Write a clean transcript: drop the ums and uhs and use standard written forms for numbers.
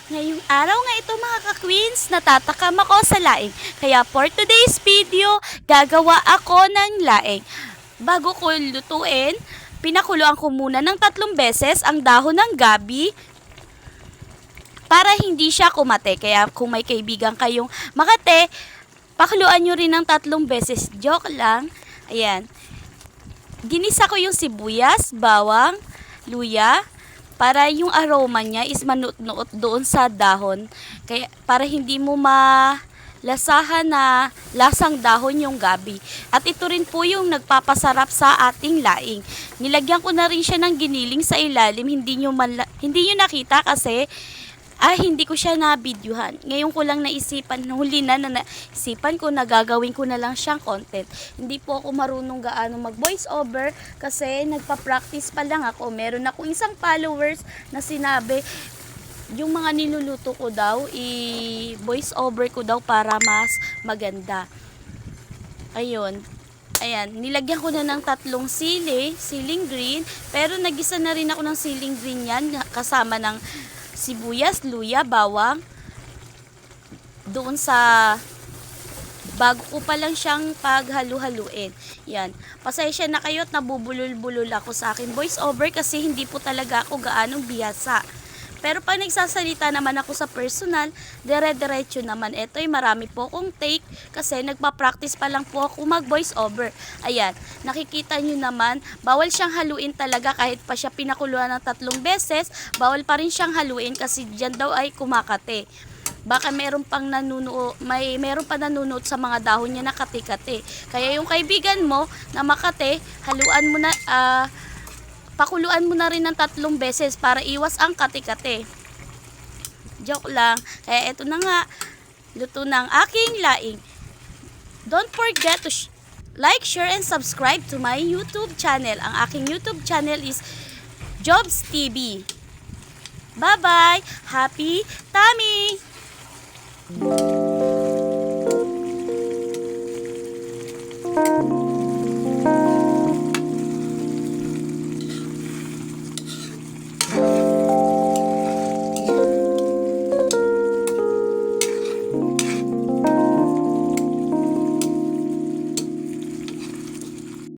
Ngayong araw nga ito mga ka-queens, natatakam ako sa laing. Kaya for today's video, gagawa ako ng laing. Bago ko lutuin, pinakuluan ko muna ng 3 beses ang dahon ng gabi para hindi siya kumate. Kaya kung may kaibigan kayong makate, pakuluan nyo rin ng 3 beses. Joke lang. Ayan. Ginisa ko yung sibuyas, bawang, luya, para yung aroma niya is manut-nuot doon sa dahon. Kaya para hindi mo malasahan na lasang dahon yung gabi. At ito rin po yung nagpapasarap sa ating laing. Nilagyan ko na rin siya ng giniling sa ilalim. Hindi nyo nakita kasi hindi ko siya na-videohan. Ngayon ko lang naisipan, huli na naisipan ko na gagawin ko na lang siyang content. Hindi po ako marunong gaano mag-voice over kasi nagpa-practice pa lang ako. Meron akong isang followers na sinabi, yung mga niluluto ko daw, i-voice over ko daw para mas maganda. Ayun. Ayan, nilagyan ko na ng 3 siling green, pero nagisa na rin ako ng siling green yan, kasama ng sibuyas, luya, bawang, doon sa bago ko pa lang siyang paghalu-haluin. Yan. Pasensya na kayo at nabubulol-bulol ako sa akin voice over kasi hindi po talaga ako gaanong bihasa. Pero pag nagsasalita naman ako sa personal, dire-diretso naman. Ito ay marami po akong take kasi nagpa-practice pa lang po ako mag-voice over. Ayan, nakikita nyo naman, bawal siyang haluin talaga kahit pa siya pinakuluan ng 3 beses, bawal pa rin siyang haluin kasi dyan daw ay kumakate. Baka meron pa nanunuot sa mga dahon niya na kati-kati. Kaya yung kaibigan mo na makate, haluan mo na, pakuluan mo na rin ng 3 beses para iwas ang kati-kati. Joke lang. Kaya eto na nga, luto ng aking laing. Don't forget to like, share, and subscribe to my YouTube channel. Ang aking YouTube channel is Jobs TV. Bye-bye! Happy tummy!